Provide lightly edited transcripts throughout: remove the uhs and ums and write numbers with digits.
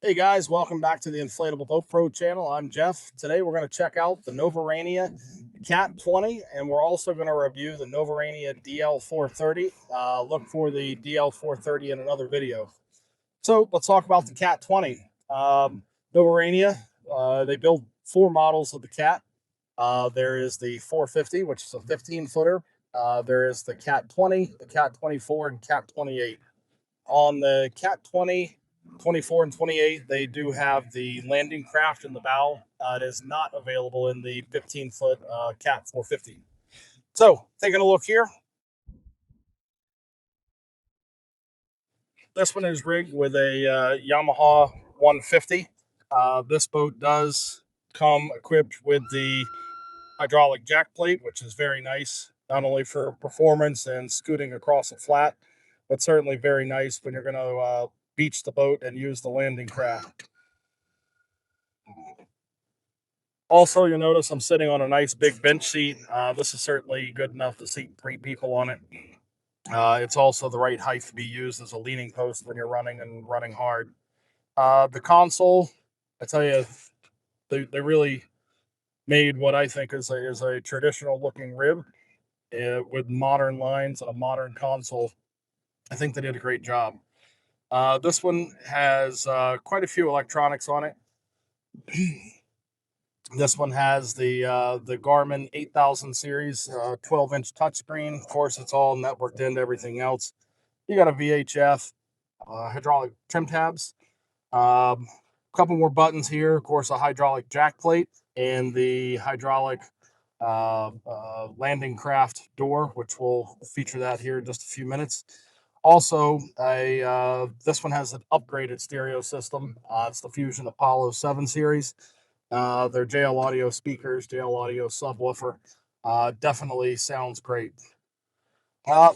Hey guys, welcome back to the Inflatable Boat Pro channel. I'm Jeff. Today we're going to check out the Novurania CAT 20 and we're also going to review the Novurania DL430. Look for the DL430 in another video. So let's talk about the CAT 20. Novurania, they build four models of the CAT. There is the 450, which is a 15-footer. There is the CAT 20, the CAT 24, and CAT 28. On the CAT 20, 24, and 28, they do have the landing craft in the bow. It is not available in the 15-foot CAT 450. So, taking a look here, this one is rigged with a Yamaha 150. This boat does come equipped with the hydraulic jack plate, which is very nice, not only for performance and scooting across a flat, but certainly very nice when you're going to beach the boat and use the landing craft. Also, you'll notice I'm sitting on a nice big bench seat. This is certainly good enough to seat three people on it. It's also the right height to be used as a leaning post when you're running and running hard. The console, I tell you, they really made what I think is a traditional looking rib with modern lines and a modern console. I think they did a great job. This one has quite a few electronics on it. This one has the Garmin 8000 series 12-inch touchscreen. Of course, it's all networked into everything else. You got a VHF, hydraulic trim tabs, a couple more buttons here. Of course, a hydraulic jack plate and the hydraulic landing craft door, which we'll feature that here in just a few minutes. Also, this one has an upgraded stereo system. It's the Fusion Apollo 7 series. They're JL Audio speakers, JL Audio subwoofer. Definitely sounds great.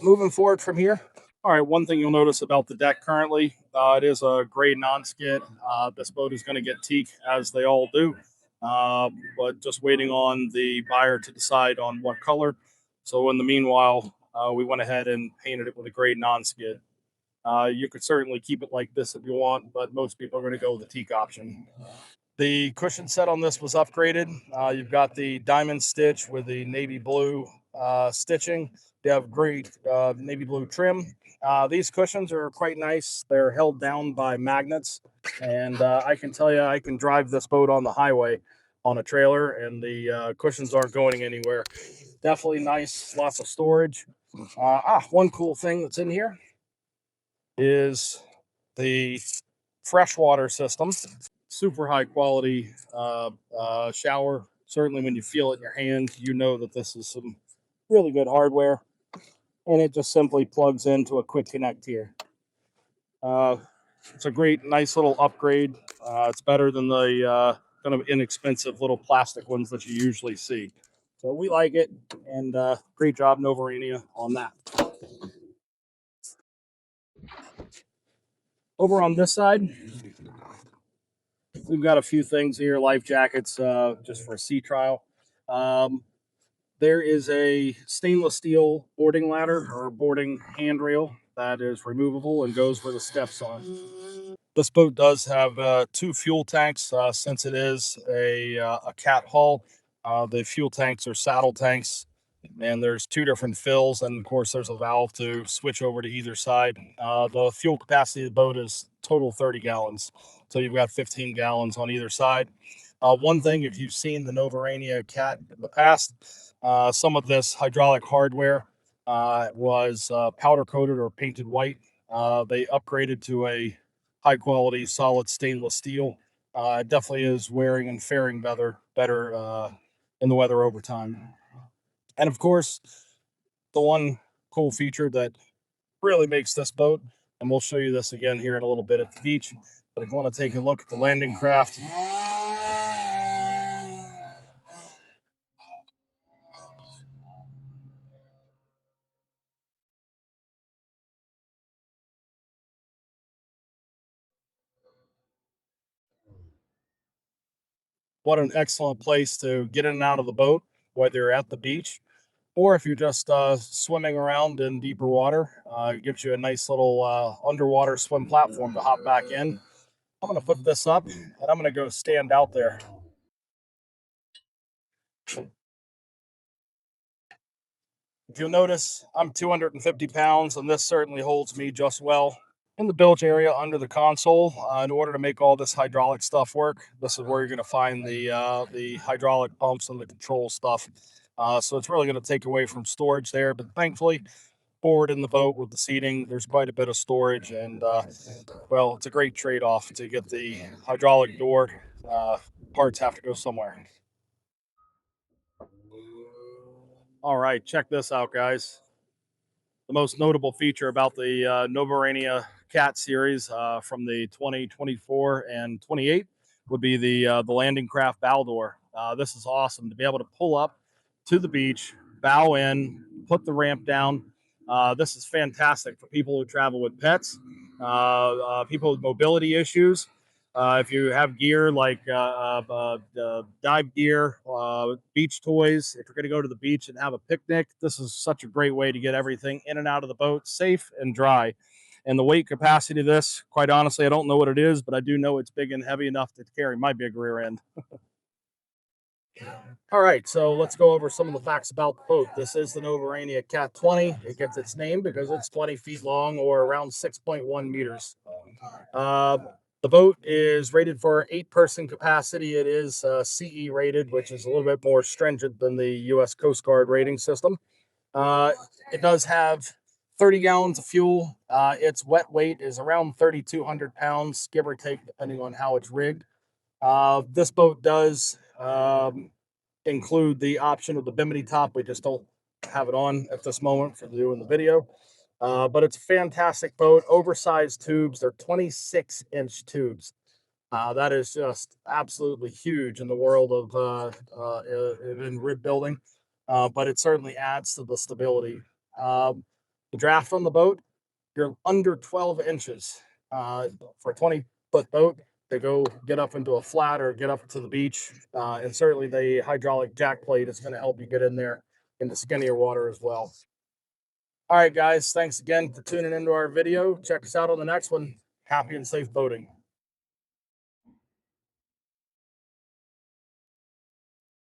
Moving forward from here. All right, one thing you'll notice about the deck currently, it is a gray non-skid. This boat is going to get teak, as they all do, but just waiting on the buyer to decide on what color. So in the meanwhile, we went ahead and painted it with a gray non-skid. You could certainly keep it like this if you want, but most people are going to go with the teak option. The cushion set on this was upgraded. You've got the diamond stitch with the navy blue stitching. They have great navy blue trim. These cushions are quite nice. They're held down by magnets, and I can tell you, I can drive this boat on the highway on a trailer, and the cushions aren't going anywhere. Definitely nice, lots of storage. One cool thing that's in here is the freshwater system. Super high quality shower. Certainly when you feel it in your hand, you know that this is some really good hardware. And it just simply plugs into a quick connect here. It's a great, nice little upgrade. It's better than the kind of inexpensive little plastic ones that you usually see. So we like it, and great job, Novurania, on that. Over on this side, we've got a few things here, life jackets, just for a sea trial. There is a stainless steel boarding ladder or boarding handrail that is removable and goes where the steps are. This boat does have two fuel tanks since it is a cat hull. The fuel tanks are saddle tanks, and there's two different fills, and of course there's a valve to switch over to either side. The fuel capacity of the boat is total 30 gallons, so you've got 15 gallons on either side. One thing, if you've seen the Novurania CAT in the past, some of this hydraulic hardware was powder coated or painted white. They upgraded to a high quality solid stainless steel. It definitely is wearing and faring better in the weather over time. And of course, the one cool feature that really makes this boat, and we'll show you this again here in a little bit at the beach, but if you want to take a look at the landing craft, what an excellent place to get in and out of the boat, whether you're at the beach or if you're just swimming around in deeper water. It gives you a nice little underwater swim platform to hop back in. I'm going to put this up and I'm going to go stand out there. If you'll notice, I'm 250 pounds, and this certainly holds me just well. In the bilge area under the console, in order to make all this hydraulic stuff work, this is where you're going to find the hydraulic pumps and the control stuff. So it's really going to take away from storage there, but thankfully, forward in the boat with the seating, there's quite a bit of storage, and well, it's a great trade-off to get the hydraulic door. Uh, Parts have to go somewhere. All right, check this out, guys. The most notable feature about the Novurania CAT series from the 2024 and 28 would be the landing craft bow door. This is awesome to be able to pull up to the beach, bow in, put the ramp down. This is fantastic for people who travel with pets, people with mobility issues. If you have gear like dive gear, beach toys, if you're going to go to the beach and have a picnic, this is such a great way to get everything in and out of the boat safe and dry. And the weight capacity of this, quite honestly, I don't know what it is, but I do know it's big and heavy enough to carry my big rear end. All right, so let's go over some of the facts about the boat. This is the Novurania CAT 20. It gets its name because it's 20 feet long or around 6.1 meters. Uh, the boat is rated for 8-person capacity. It is CE rated, which is a little bit more stringent than the U.S. Coast Guard rating system. Uh, it does have 30 gallons of fuel. Its wet weight is around 3,200 pounds, give or take, depending on how it's rigged. This boat does include the option of the bimini top. We just don't have it on at this moment for doing the video. But it's a fantastic boat. Oversized tubes. They're 26-inch tubes. That is just absolutely huge in the world of in rib building. But it certainly adds to the stability. The draft on the boat, you're under 12 inches for a 20-foot boat to go get up into a flat or get up to the beach. And certainly the hydraulic jack plate is going to help you get in there into skinnier water as well. All right, guys, thanks again for tuning into our video. Check us out on the next one. Happy and safe boating.